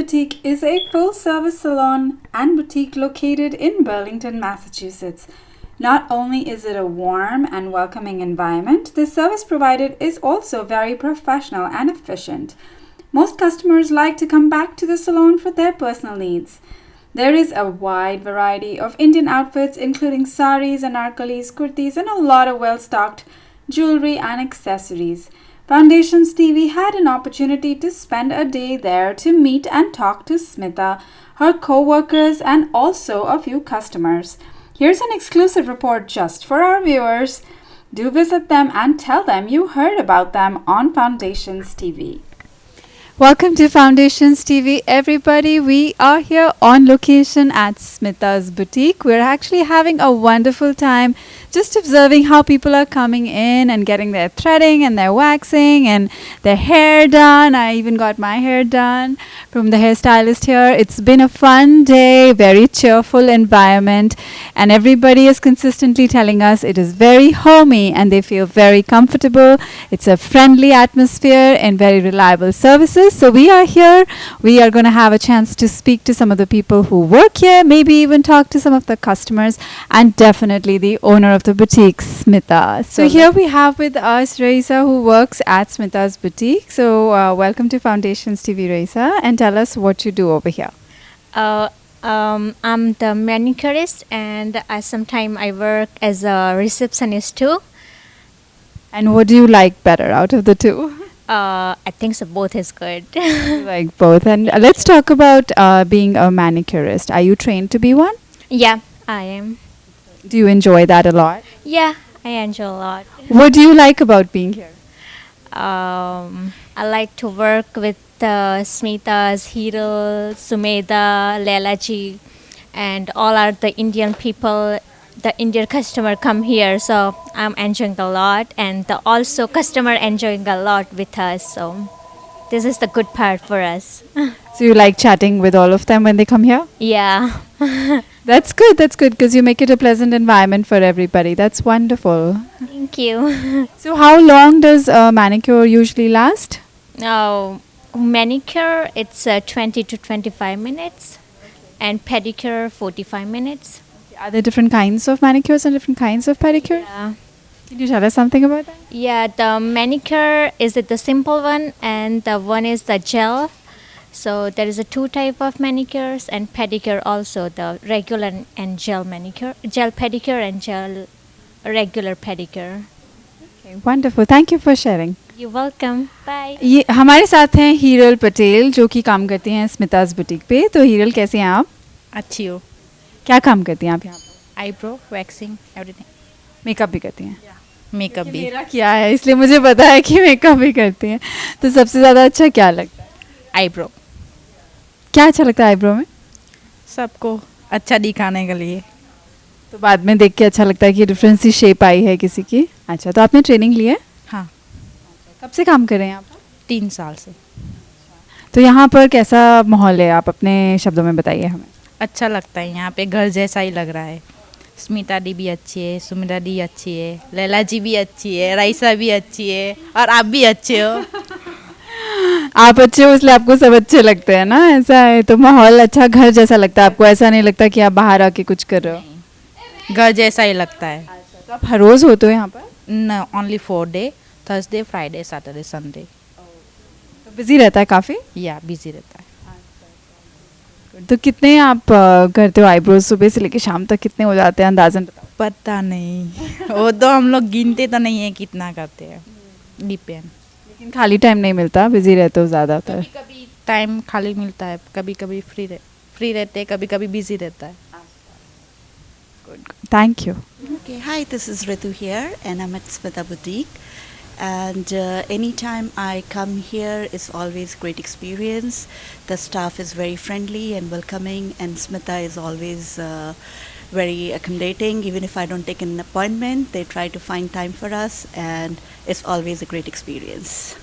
Boutique is a full-service salon and boutique located in Burlington, Massachusetts. Not only is it a warm and welcoming environment, the service provided is also very professional and efficient. Most customers like to come back to the salon for their personal needs. There is a wide variety of Indian outfits including saris, anarkalis, kurtis and a lot of well-stocked jewelry and accessories. Foundations TV had an opportunity to spend a day there to meet and talk to Smita, her co-workers and also a few customers. Here's an exclusive report just for our viewers. Do visit them and tell them you heard about them on Foundations TV. Welcome to Foundations TV, everybody. We are here on location at Smita's Boutique. We're actually having a wonderful time just observing how people are coming in and getting their threading and their waxing and their hair done. I even got my hair done from the hairstylist here. It's been a fun day, very cheerful environment, and everybody is consistently telling us it is very homey and they feel very comfortable. It's a friendly atmosphere and very reliable services. So we are here. We are going to have a chance to speak to some of the people who work here, maybe even talk to some of the customers, and definitely the owner of the boutique, Smita. So here we have with us Raisa, who works at Smita's Boutique. So welcome to Foundations TV, Raisa, and tell us what you do over here. I'm the manicurist, and sometimes I work as a receptionist too. And what do you like better out of the two? I think so both is good. Like both. And let's talk about being a manicurist. Are you trained to be one? Yeah, I am. Do you enjoy that a lot? Yeah, I enjoy a lot. What do you like about being here? I like to work with Smita's, Hero, Sumeda, Leela and all are the Indian people. The Indian customer come here, so I'm enjoying a lot, and also customer enjoying a lot with us. So this is the good part for us. So you like chatting with all of them when they come here? Yeah. That's good. That's good because you make it a pleasant environment for everybody. That's wonderful. Thank you. So how long does a manicure usually last? Now, manicure it's 20 to 25 minutes, and pedicure 45 minutes. Are there different kinds of manicures and different kinds of pedicures? Yeah. Can you tell us something about that? Yeah, the manicure is the simple one, and the one is the gel. So there is a two type of manicures, and pedicure also, the regular and gel manicure, gel pedicure and gel regular pedicure. Okay, wonderful. Thank you for sharing. You're welcome. Bye. ये हमारे साथ हैं हीरल पटेल जो कि काम करती हैं Smita's boutique पे. तो हीरल कैसे हैं आप? अच्छी हो. क्या काम करती हैं आप यहाँ पर? Eyebrow waxing everything. मेकअप भी करती हैं? मेकअप भी. मेरा क्या है इसलिए मुझे पता है कि मेकअप भी करती हैं. तो सबसे ज़्यादा अच्छा क्या लगता है? आईब्रो. क्या अच्छा लगता है आईब्रो में? सबको अच्छा दिखाने के लिए. तो बाद में देख के अच्छा लगता है कि डिफरेंट सी शेप आई है किसी की. अच्छा, तो आपने ट्रेनिंग ली है? हाँ. कब से काम कर रहे हैं आप? 3 साल से. तो यहाँ पर कैसा माहौल है, आप अपने शब्दों में बताइए हमें. अच्छा लगता है, यहाँ पे घर जैसा ही लग रहा है. स्मिता दी भी अच्छी है, सुमिता दी अच्छी है, लैला जी भी अच्छी है, राइसा भी अच्छी है, और आप भी अच्छे हो. आप अच्छे हो इसलिए आपको सब अच्छे लगते हैं ना, ऐसा है. तो माहौल अच्छा घर जैसा लगता है आपको, ऐसा नहीं लगता कि आप बाहर आके कुछ कर रहे हो? घर जैसा ही लगता है. तो आप हर रोज़ होते हो यहाँ पर? न only 4 day, Thursday Friday Saturday Sunday. तो बिजी रहता है काफ़ी? या बिजी रहता है. तो कितने आप करते हो आईब्रोज? सुबह से लेके शाम तक कितने हो जाते हैं, अंदाजन बताओ. पता नहीं. वो तो हम लोग गिनते तो नहीं है कितना करते हैं. डिपेंड. लेकिन खाली टाइम नहीं मिलता, बिजी रहते हो ज़्यादातर? कभी टाइम खाली मिलता है, कभी कभी फ्री रहते हैं, कभी कभी बिजी रहता है. Thank you. Okay, hi, this is Ritu here, and I'm at Smita Boutique. And anytime I come here, it's always great experience. The staff is very friendly and welcoming, and Smita is always very accommodating. Even if I don't take an appointment, they try to find time for us, and it's always a great experience.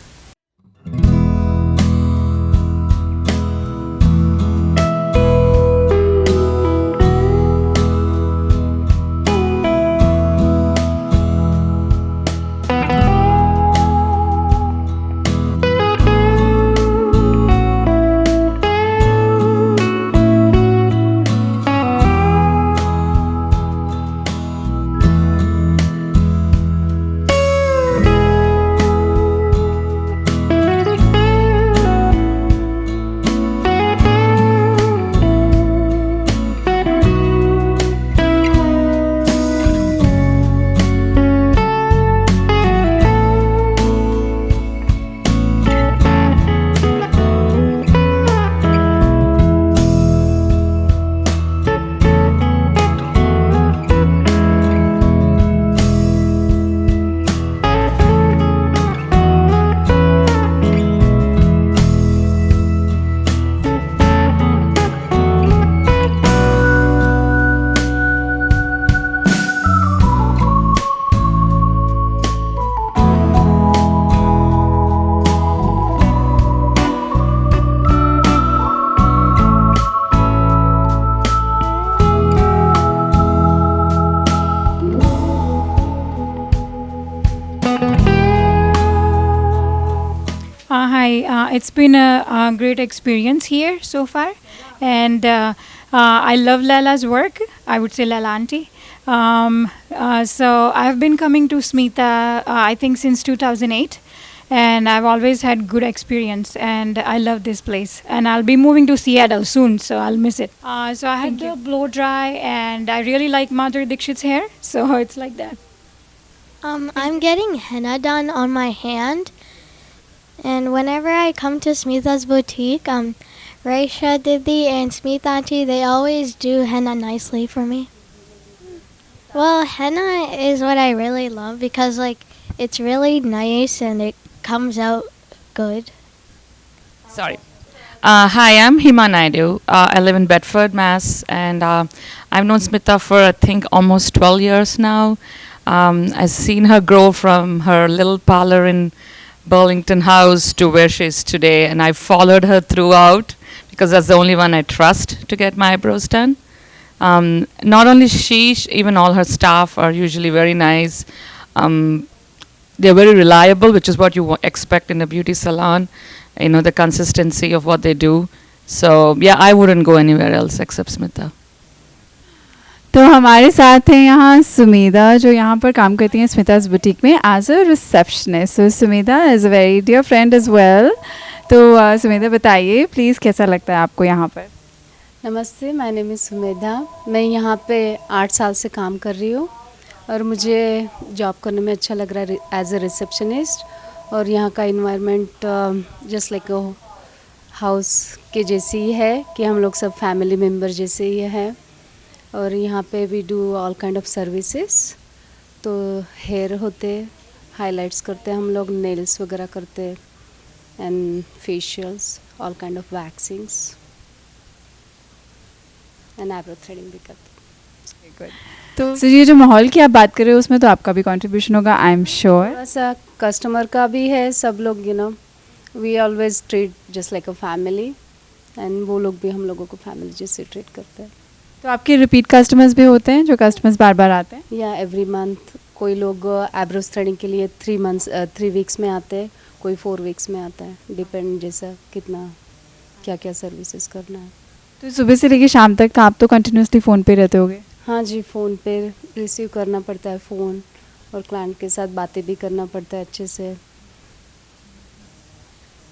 Hi, it's been a great experience here so far, and I love Lala's work. I would say Lala Auntie. So I've been coming to Smita, I think since 2008, and I've always had good experience, and I love this place. And I'll be moving to Seattle soon, so I'll miss it. So I had the blow dry, and I really like Madhuri Dixit's hair, so it's like that. I'm getting henna done on my hand, and whenever I come to Smita's boutique, Raisha Didi and Smita Auntie, they always do henna nicely for me. Well, henna is what I really love because it's really nice and it comes out good. Sorry. Hi, I'm Hima Naidu. I live in Bedford, Mass. And I've known Smita for, I think, almost 12 years now. I've seen her grow from her little parlor in Burlington House to where she is today. And I've followed her throughout because that's the only one I trust to get my eyebrows done. Not only she, even all her staff are usually very nice. They're very reliable, which is what you expect in a beauty salon. You know, the consistency of what they do. So, yeah, I wouldn't go anywhere else except Smita. तो हमारे साथ हैं यहाँ सुमेधा जो यहाँ पर काम करती हैं स्मिता's बुटीक में as a receptionist. So Sumedha is a very dear friend as well. तो सुमेधा बताइए प्लीज़ कैसा लगता है आपको यहाँ पर. नमस्ते, माय नेम इज़ सुमेधा. मैं यहाँ पे 8 साल से काम कर रही हूँ और मुझे जॉब करने में अच्छा लग रहा है एज अ रिसेप्शनिस्ट. और यहाँ का environment just like a house के जैसे ही है कि हम लोग सब फैमिली मेम्बर जैसे ही हैं. और यहाँ पे we do all kind of services. तो हेयर होते, हाइलाइट्स करते हम लोग, नेल्स वगैरह करते and facials, all kind of waxings and eyebrow threading भी करते. तो ये जो माहौल की आप बात कर रहे हो उसमें तो आपका भी कंट्रीब्यूशन होगा आई एम श्योर. थोड़ा सा कस्टमर का भी है. सब लोग you know we always treat just like a family and वो लोग भी हम लोगों को फैमिली जैसे ट्रीट करते हैं. तो आपके रिपीट कस्टमर्स भी होते हैं जो कस्टमर्स बार बार आते हैं. या एवरी मंथ कोई लोग आईब्रोज थ्रेडिंग के लिए 3 वीक्स में आते हैं, कोई 4 वीक्स में आता है. डिपेंड जैसा कितना क्या क्या सर्विसेज करना है. तो सुबह से लेकर शाम तक आप तो कंटिन्यूसली फ़ोन पे रहते होगे. हाँ जी, फ़ोन पे रिसीव करना पड़ता है फ़ोन और क्लाइंट के साथ बातें भी करना पड़ता है अच्छे से.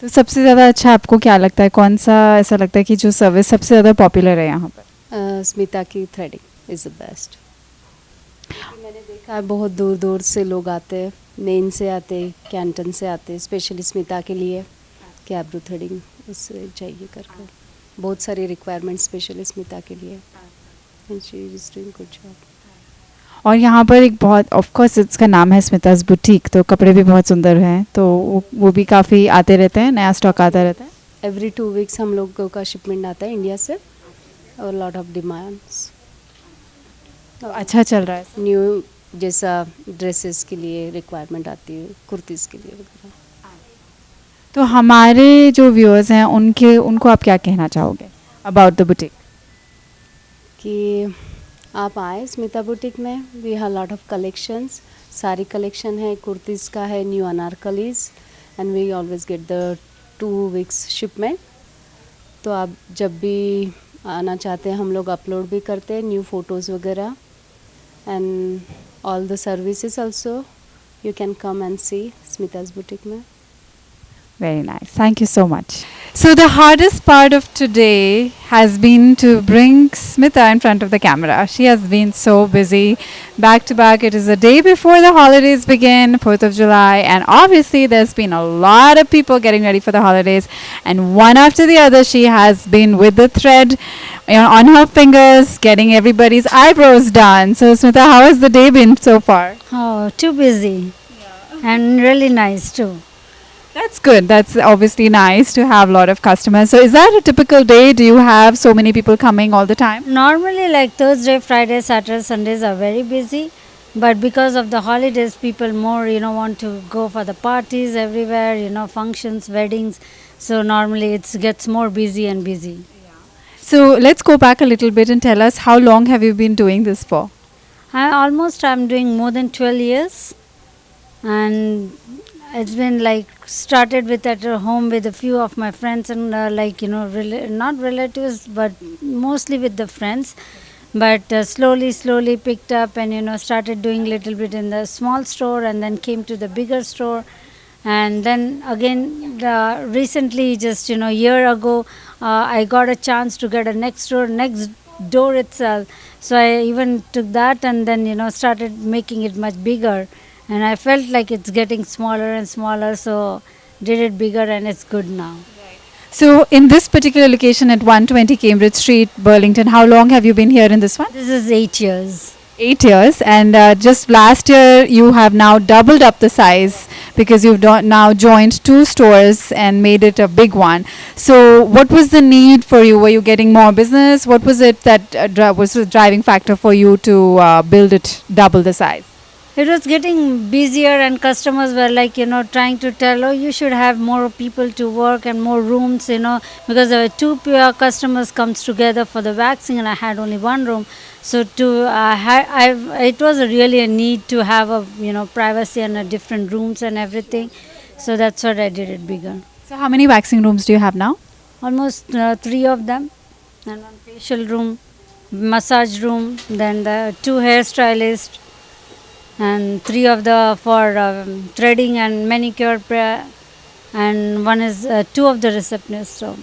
तो सबसे ज़्यादा अच्छा आपको क्या लगता है, कौन सा ऐसा लगता है कि जो सर्विस सबसे ज़्यादा पॉपुलर है यहाँ पर. स्मिता की थ्रेडिंग इज़ द बेस्ट. मैंने देखा है बहुत दूर दूर से लोग आते हैं, मेन से आते, कैंटन से आते, स्पेशली स्मिता के लिए कि आईब्रो थ्रेडिंग उससे चाहिए करके. बहुत सारी रिक्वायरमेंट स्पेशली स्मिता के लिए. She is doing good job. और यहाँ पर एक बहुत ऑफ कोर्स इसका नाम है स्मिता's बुटीक, तो कपड़े भी बहुत सुंदर हैं. तो वो भी काफ़ी आते रहते हैं, नया स्टॉक आता रहता है. एवरी 2 वीक्स हम लोगों का शिपमेंट आता है इंडिया से और लॉट ऑफ डिमांड्स. अच्छा चल रहा है. न्यू जैसा ड्रेसेस के लिए रिक्वायरमेंट आती है, कुर्तीज़ के लिए वगैरह. तो हमारे जो व्यूअर्स हैं उनको आप क्या कहना चाहोगे अबाउट द बुटीक. कि आप आए स्मिता बुटीक में. We have lot of collections. सारी कलेक्शन है, कुर्तीज़ का है, new anarkalis and we always get the 2 weeks shipment. तो आप जब भी आना चाहते हैं हम लोग अपलोड भी करते हैं न्यू फ़ोटोज़ वगैरह and all the services also. You can come and see Smita's boutique में. Very nice. Thank you so much. So the hardest part of today has been to bring Smita in front of the camera. She has been so busy, back to back. It is the day before the holidays begin, 4th of July, and obviously there's been a lot of people getting ready for the holidays. And one after the other, she has been with the thread on her fingers, getting everybody's eyebrows done. So Smita, how has the day been so far? Oh, too busy. And really nice too. That's good. That's obviously nice to have a lot of customers. So is that a typical day? Do you have so many people coming all the time? Normally like Thursday, Friday, Saturday, Sundays are very busy. But because of the holidays, people more, want to go for the parties everywhere, functions, weddings. So normally it gets more busy and busy. So let's go back a little bit and tell us how long have you been doing this for? I'm doing more than 12 years. And it's been like started with at home with a few of my friends and not relatives but mostly with the friends, but slowly picked up and started doing little bit in the small store and then came to the bigger store. And then again recently, just year ago, I got a chance to get a next door itself, so I even took that and then started making it much bigger, and I felt like it's getting smaller and smaller, so did it bigger and it's good now. So, in this particular location at 120 Cambridge Street, Burlington, how long have you been here in this one? This is 8 years. 8 years, and just last year you have now doubled up the size because you've now joined two stores and made it a big one. So, what was the need for you? Were you getting more business? What was it that was the driving factor for you to build it double the size? It was getting busier and customers were like, trying to tell, oh, you should have more people to work and more rooms, because there were two customers comes together for the waxing and I had only one room. So it was really a need to have a, privacy and a different rooms and everything. So that's what I did it bigger. So, how many waxing rooms do you have now? Almost 3 of them, and one facial room, massage room, then the 2 hairstylists, and 3 of the for threading and manicure, and one is 2 of the receptionists. So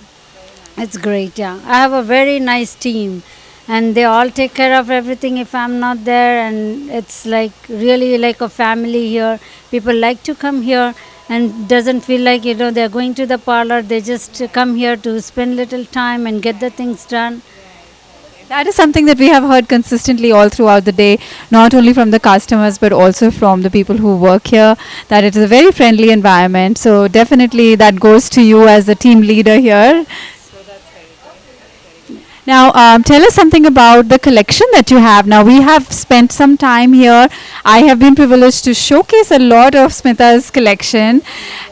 it's great. Yeah, I have a very nice team, and they all take care of everything if I'm not there, and it's like really like a family here. People like to come here and doesn't feel like they're going to the parlor. They just come here to spend little time and get the things done. That is something that we have heard consistently all throughout the day, not only from the customers but also from the people who work here, that it is a very friendly environment. So definitely that goes to you as the team leader here. Now, tell us something about the collection that you have. Now, we have spent some time here. I have been privileged to showcase a lot of Smita's collection,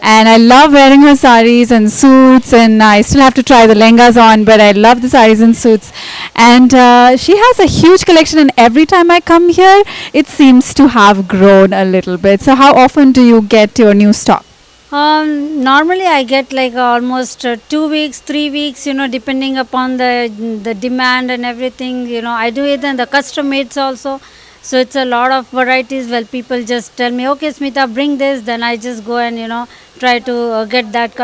and I love wearing her saris and suits, and I still have to try the lehengas on, but I love the saris and suits. And she has a huge collection, and every time I come here, it seems to have grown a little bit. So, how often do you get your new stock? Normally I get like almost 2 weeks, 3 weeks, depending upon the demand and everything. I do it and the custom mades also. So it's a lot of varieties. Well, people just tell me, okay, Smita, bring this. Then I just go and, try to get that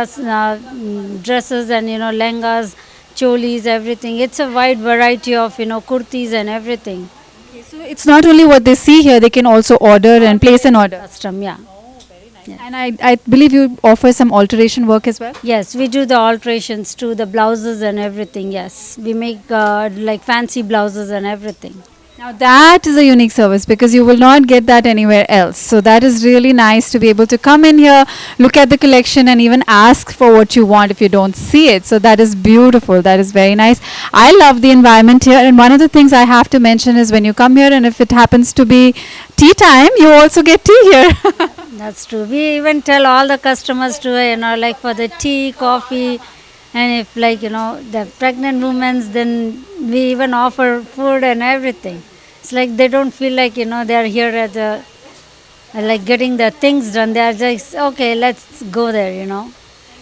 dresses and, lehengas, cholis, everything. It's a wide variety of, kurtis and everything. Okay, so it's not only what they see here, they can also order and place an order. Custom, yeah. Yeah. And I believe you offer some alteration work as well? Yes, we do the alterations to the blouses and everything, yes. We make like fancy blouses and everything. Now that is a unique service because you will not get that anywhere else. So that is really nice to be able to come in here, look at the collection and even ask for what you want if you don't see it. So that is beautiful. That is very nice. I love the environment here, and one of the things I have to mention is when you come here and if it happens to be tea time, you also get tea here. That's true. We even tell all the customers to, like for the tea, coffee, and if like, the pregnant women, then we even offer food and everything. It's like they don't feel like, they're here at the, like getting the things done. They're just, okay, let's go there.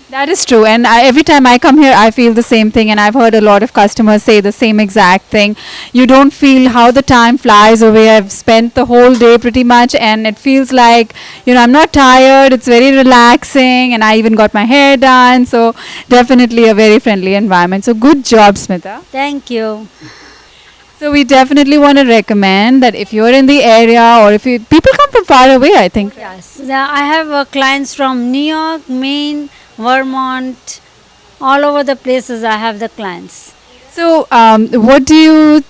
That is true, and every time I come here I feel the same thing, and I've heard a lot of customers say the same exact thing. You don't feel how the time flies away. I've spent the whole day pretty much and it feels like, I'm not tired. It's very relaxing, and I even got my hair done, so definitely a very friendly environment. So good job, Smita. Thank you. So we definitely want to recommend that if you're in the area or if people come from far away, I think. Yes, I have clients from New York, Maine, Vermont, all over the places I have the clients. So what do you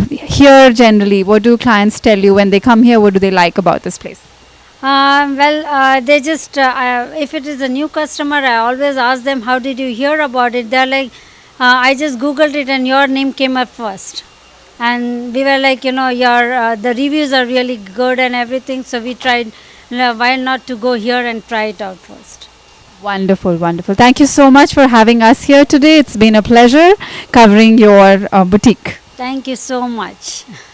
hear generally? What do clients tell you when they come here? What do they like about this place? They just, if it is a new customer, I always ask them, how did you hear about it? They're like, I just Googled it and your name came up first. And we were like, your the reviews are really good and everything. So we tried, why not to go here and try it out first. Wonderful, wonderful. Thank you so much for having us here today. It's been a pleasure covering your boutique. Thank you so much.